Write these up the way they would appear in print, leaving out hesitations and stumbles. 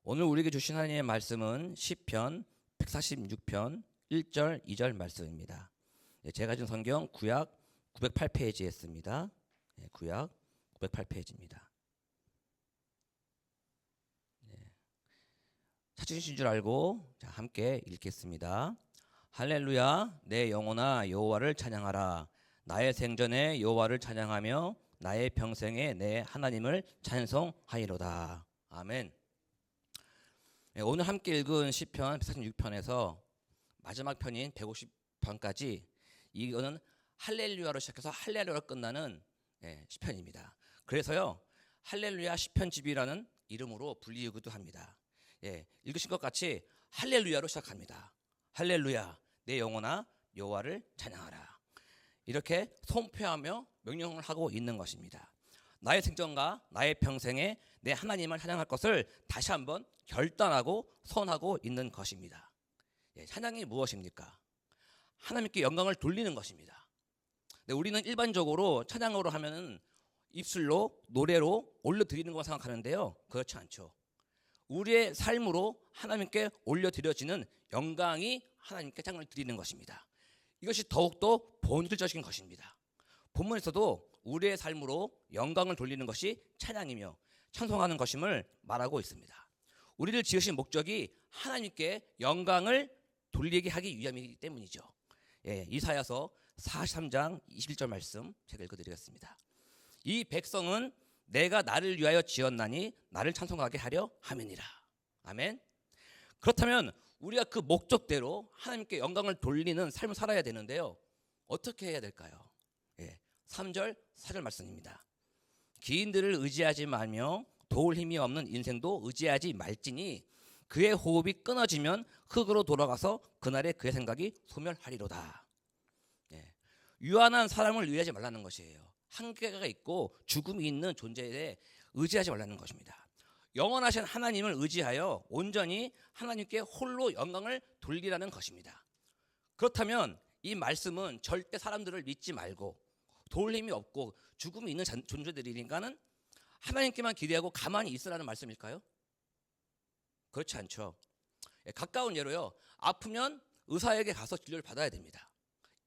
오늘 우리에게 주신 하나님의 말씀은 시편 146편 1절 2절 말씀입니다. 제가 가진 성경 구약 908페이지에 있습니다. 구약 908페이지입니다. 찾으신 줄 알고 함께 읽겠습니다. 할렐루야, 내 영혼아 여호와를 찬양하라. 나의 생전에 여호와를 찬양하며 나의 평생에 내 하나님을 찬송하리로다. 아멘. 오늘 함께 읽은 시편 146편에서 마지막 편인 150편까지 이거는 할렐루야로 시작해서 할렐루야로 끝나는 시편입니다. 그래서요 할렐루야 시편집이라는 이름으로 불리기도 합니다. 읽으신 것 같이 할렐루야로 시작합니다. 할렐루야, 내 영혼아 여호와를 찬양하라. 이렇게 선포하며 명령을 하고 있는 것입니다. 나의 생전과 나의 평생에 내 하나님을 찬양할 것을 다시 한번 결단하고 선하고 있는 것입니다. 찬양이 무엇입니까? 하나님께 영광을 돌리는 것입니다. 우리는 일반적으로 찬양으로 하면은 입술로 노래로 올려드리는 것만 생각하는데요, 그렇지 않죠. 우리의 삶으로 하나님께 올려드려지는 영광이 하나님께 찬양을 드리는 것입니다. 이것이 더욱더 본질적인 것입니다. 본문에서도 우리의 삶으로 영광을 돌리는 것이 찬양이며 찬송하는 것임을 말하고 있습니다. 우리를 지으신 목적이 하나님께 영광을 돌리게 하기 위함이기 때문이죠. 이사야서 43장 21절 말씀 제가 읽어드리겠습니다. 이 백성은 내가 나를 위하여 지었나니 나를 찬송하게 하려 함이니라. 아멘. 그렇다면 우리가 그 목적대로 하나님께 영광을 돌리는 삶을 살아야 되는데요, 어떻게 해야 될까요? 3절 4절 말씀입니다. 기인들을 의지하지 말며 도울 힘이 없는 인생도 의지하지 말지니 그의 호흡이 끊어지면 흙으로 돌아가서 그날에 그의 생각이 소멸하리로다. 유한한 사람을 의지하지 말라는 것이에요. 한계가 있고 죽음이 있는 존재에 대해 의지하지 말라는 것입니다. 영원하신 하나님을 의지하여 온전히 하나님께 홀로 영광을 돌리라는 것입니다. 그렇다면 이 말씀은 절대 사람들을 믿지 말고 도울 힘이 없고 죽음이 있는 존재들이니까는 하나님께만 기대하고 가만히 있으라는 말씀일까요? 그렇지 않죠. 가까운 예로요, 아프면 의사에게 가서 진료를 받아야 됩니다.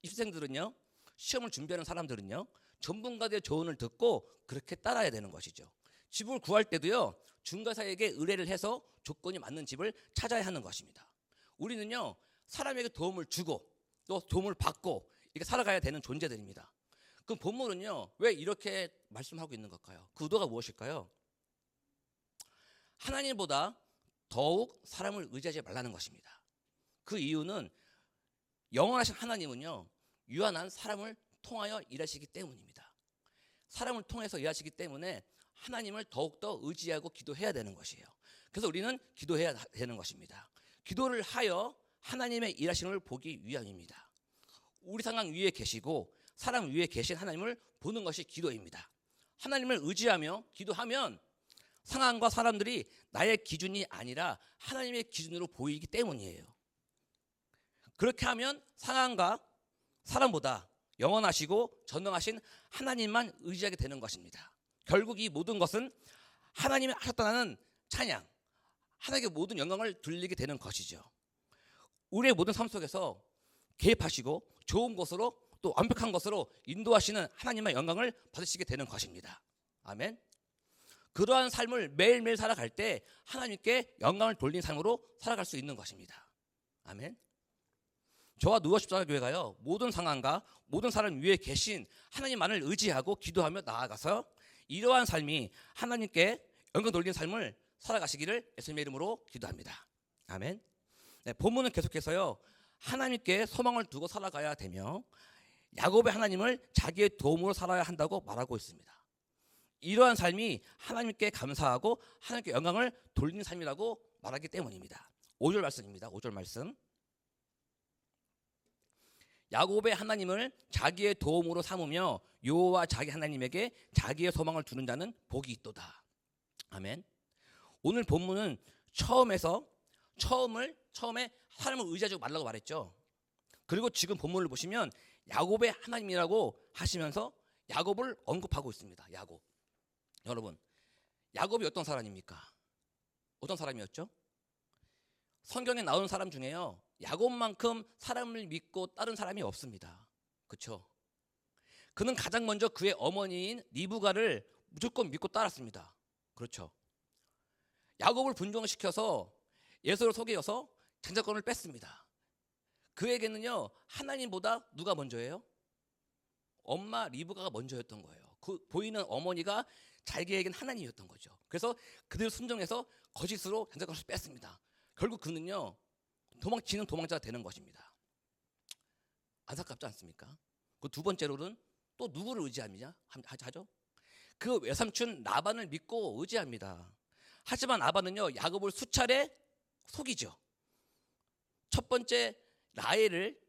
입시생들은요, 시험을 준비하는 사람들은요, 전문가들의 조언을 듣고 그렇게 따라야 되는 것이죠. 집을 구할 때도요, 중개사에게 의뢰를 해서 조건이 맞는 집을 찾아야 하는 것입니다. 우리는요, 사람에게 도움을 주고 또 도움을 받고 이렇게 살아가야 되는 존재들입니다. 그럼 본문은요, 왜 이렇게 말씀하고 있는 걸까요? 그 의도가 무엇일까요? 하나님보다 더욱 사람을 의지하지 말라는 것입니다. 그 이유는 영원하신 하나님은요, 유한한 사람을 통하여 일하시기 때문입니다. 사람을 통해서 일하시기 때문에 하나님을 더욱더 의지하고 기도해야 되는 것이에요. 그래서 우리는 기도해야 되는 것입니다. 기도를 하여 하나님의 일하시는 걸 보기 위함입니다. 우리 상황 위에 계시고 사람 위에 계신 하나님을 보는 것이 기도입니다. 하나님을 의지하며 기도하면 상황과 사람들이 나의 기준이 아니라 하나님의 기준으로 보이기 때문이에요. 그렇게 하면 상황과 사람보다 영원하시고 전능하신 하나님만 의지하게 되는 것입니다. 결국 이 모든 것은 하나님이 하셨다는 찬양, 하나님께 모든 영광을 돌리게 되는 것이죠. 우리의 모든 삶 속에서 개입하시고 좋은 것으로 또 완벽한 것으로 인도하시는 하나님의 영광을 받으시게 되는 것입니다. 아멘. 그러한 삶을 매일매일 살아갈 때 하나님께 영광을 돌린 삶으로 살아갈 수 있는 것입니다. 아멘. 저와 누워 십자가 교회가요, 모든 상황과 모든 사람 위에 계신 하나님만을 의지하고 기도하며 나아가서 이러한 삶이 하나님께 영광 돌리는 삶을 살아가시기를 예수님의 이름으로 기도합니다. 아멘. 본문은 계속해서요, 하나님께 소망을 두고 살아가야 되며 야곱의 하나님을 자기의 도움으로 살아야 한다고 말하고 있습니다. 이러한 삶이 하나님께 감사하고 하나님께 영광을 돌리는 삶이라고 말하기 때문입니다. 5절 말씀입니다. 5절 말씀. 야곱의 하나님을 자기의 도움으로 삼으며 여호와 자기 하나님에게 자기의 소망을 두는 자는 복이 있도다. 아멘. 오늘 본문은 처음에 사람을 의지하지 말라고 말했죠. 그리고 지금 본문을 보시면 야곱의 하나님이라고 하시면서 야곱을 언급하고 있습니다. 야곱. 여러분, 야곱이 어떤 사람입니까? 어떤 사람이었죠? 성경에 나오는 사람 중에요, 야곱만큼 사람을 믿고 따른 사람이 없습니다. 그렇죠? 그는 가장 먼저 그의 어머니인 리브가를 무조건 믿고 따랐습니다. 그렇죠? 야곱을 분종시켜서 예수를 속여서 장자권을 뺐습니다. 그에게는요, 하나님보다 누가 먼저예요? 엄마 리브가가 먼저였던 거예요. 그 보이는 어머니가 자기에겐 하나님이었던 거죠. 그래서 그들 순종해서 거짓으로 장자권을 뺐습니다. 결국 그는요, 도망자가 되는 것입니다. 안타깝지 않습니까? 그 두 번째로는 또 누구를 하죠? 그 외삼촌 라반을 믿고 의지합니다. 하지만 라반은요, 야곱을 수차례 속이죠. 첫 번째 라헬을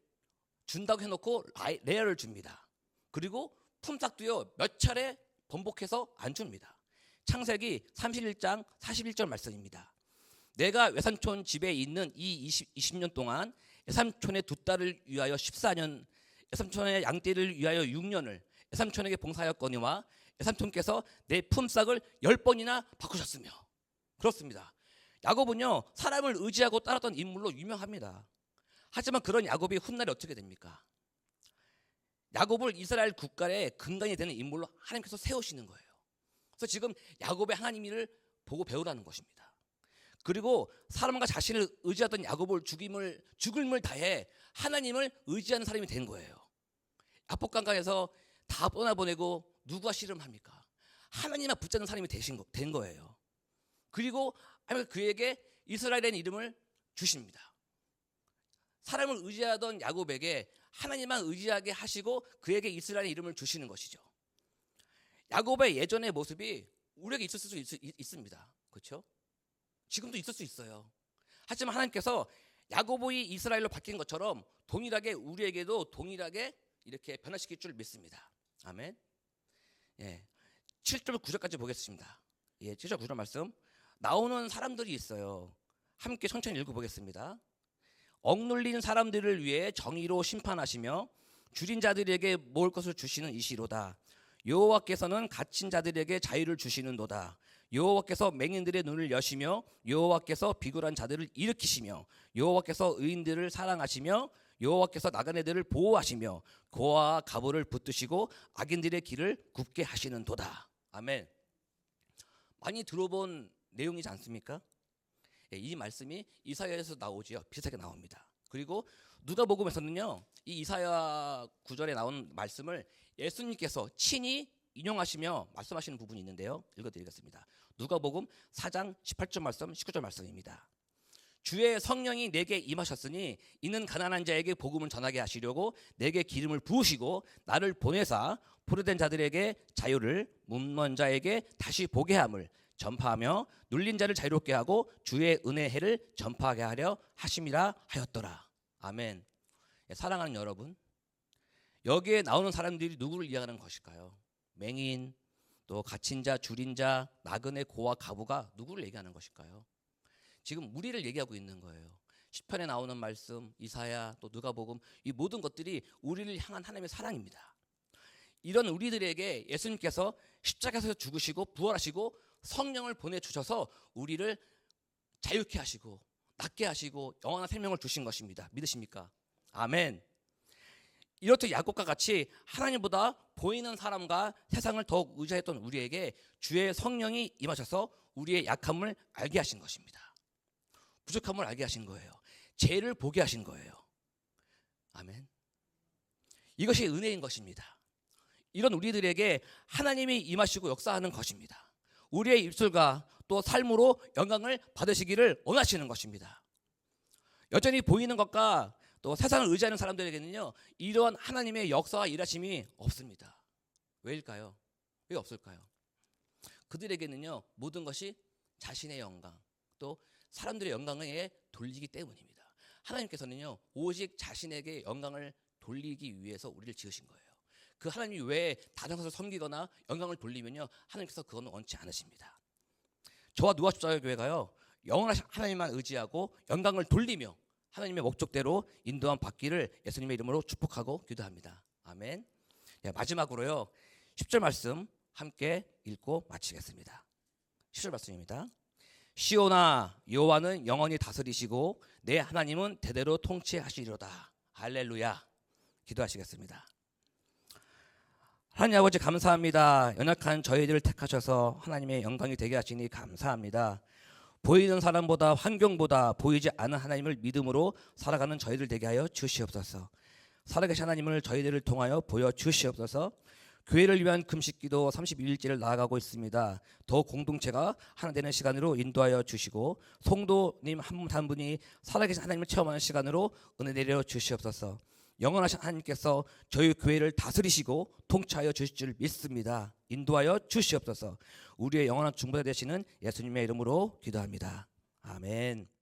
준다고 해놓고 레아를 줍니다. 그리고 품삯도요, 몇 차례 번복해서 안 줍니다. 창세기 31장 41절 말씀입니다. 내가 외삼촌 집에 있는 이 20년 동안 외삼촌의 두 딸을 위하여 14년, 외삼촌의 양떼를 위하여 6년을 외삼촌에게 봉사하였거니와 외삼촌께서 내 품삯을 10번이나 바꾸셨으며. 그렇습니다. 야곱은요, 사람을 의지하고 따랐던 인물로 유명합니다. 하지만 그런 야곱이 훗날에 어떻게 됩니까? 야곱을 이스라엘 국가의 근간이 되는 인물로 하나님께서 세우시는 거예요. 그래서 지금 야곱의 하나님을 보고 배우라는 것입니다. 그리고 사람과 자신을 의지하던 야곱을 죽음을 다해 하나님을 의지하는 사람이 된 거예요. 야복강강에서 다 떠나보내고 누가 씨름합니까? 하나님만 붙잡는 사람이 된 거예요. 그리고 그에게 이스라엘이라는 이름을 주십니다. 사람을 의지하던 야곱에게 하나님만 의지하게 하시고 그에게 이스라엘의 이름을 주시는 것이죠. 야곱의 예전의 모습이 우리에게 있을 수 있습니다. 그렇죠? 지금도 있을 수 있어요. 하지만 하나님께서 야곱이 이스라엘로 바뀐 것처럼 동일하게 우리에게도 동일하게 이렇게 변화시킬 줄 믿습니다. 아멘. 7절 9절까지 보겠습니다. 7절 9절 말씀 나오는 사람들이 있어요. 함께 천천히 읽어보겠습니다. 억눌린 사람들을 위해 정의로 심판하시며 줄인 자들에게 모을 것을 주시는 이시로다. 여호와께서는 갇힌 자들에게 자유를 주시는도다. 여호와께서 맹인들의 눈을 여시며 여호와께서 비굴한 자들을 일으키시며 여호와께서 의인들을 사랑하시며 여호와께서 나그네들을 보호하시며 고아와 가부를 붙드시고 악인들의 길을 굽게 하시는도다. 아멘. 많이 들어본 내용이지 않습니까? 이 말씀이 이사야에서 나오지요. 비슷하게 나옵니다. 그리고 누가복음에서는요, 이 이사야 9절에 나온 말씀을 예수님께서 친히 인용하시며 말씀하시는 부분이 있는데요. 읽어드리겠습니다. 누가복음 4장 18절 말씀, 19절 말씀입니다. 주의 성령이 내게 임하셨으니 이는 가난한 자에게 복음을 전하게 하시려고 내게 기름을 부으시고 나를 보내사 포로된 자들에게 자유를, 문먼 자에게 다시 보게 함을 전파하며 눌린 자를 자유롭게 하고 주의 은혜의 해를 전파하게 하려 하심이라 하였더라. 아멘. 사랑하는 여러분, 여기에 나오는 사람들이 누구를 이야기하는 것일까요? 맹인, 또 갇힌 자, 줄인 자, 나그네, 고아, 가부가 누구를 얘기하는 것일까요? 지금 우리를 얘기하고 있는 거예요. 시편에 나오는 말씀, 이사야, 또 누가복음, 이 모든 것들이 우리를 향한 하나님의 사랑입니다. 이런 우리들에게 예수님께서 십자가에서 죽으시고 부활하시고 성령을 보내주셔서 우리를 자유케 하시고 낫게 하시고 영원한 생명을 주신 것입니다. 믿으십니까? 아멘. 이렇듯 야곱과 같이 하나님보다 보이는 사람과 세상을 더욱 의지했던 우리에게 주의 성령이 임하셔서 우리의 약함을 알게 하신 것입니다. 부족함을 알게 하신 거예요. 죄를 보게 하신 거예요. 아멘. 이것이 은혜인 것입니다. 이런 우리들에게 하나님이 임하시고 역사하는 것입니다. 우리의 입술과 또 삶으로 영광을 받으시기를 원하시는 것입니다. 여전히 보이는 것과 또 세상을 의지하는 사람들에게는요, 이러한 하나님의 역사와 일하심이 없습니다. 왜일까요? 왜 없을까요? 그들에게는요, 모든 것이 자신의 영광, 또 사람들의 영광에 돌리기 때문입니다. 하나님께서는요, 오직 자신에게 영광을 돌리기 위해서 우리를 지으신 거예요. 그 하나님이 왜 다른 것을 섬기거나 영광을 돌리면요, 하나님께서 그건 원치 않으십니다. 저와 누가십자교회가요, 영원하신 하나님만 의지하고 영광을 돌리며 하나님의 목적대로 인도함 받기를 예수님의 이름으로 축복하고 기도합니다. 아멘. 마지막으로요, 10절 말씀 함께 읽고 마치겠습니다. 10절 말씀입니다. 시온아 여호와는 영원히 다스리시고 내 하나님은 대대로 통치하시리로다. 할렐루야. 기도하시겠습니다. 하나님 아버지 감사합니다. 연약한 저희들을 택하셔서 하나님의 영광이 되게 하시니 감사합니다. 보이는 사람보다 환경보다 보이지 않은 하나님을 믿음으로 살아가는 저희들 되게 하여 주시옵소서. 살아계신 하나님을 저희들을 통하여 보여주시옵소서. 교회를 위한 금식기도 32일째를 나아가고 있습니다. 더 공동체가 하나 되는 시간으로 인도하여 주시고 성도님 한 분이 살아계신 하나님을 체험하는 시간으로 은혜 내려 주시옵소서. 영원하신 하나님께서 저희 교회를 다스리시고 통치하여 주실 줄 믿습니다. 인도하여 주시옵소서. 우리의 영원한 중보자 되시는 예수님의 이름으로 기도합니다. 아멘.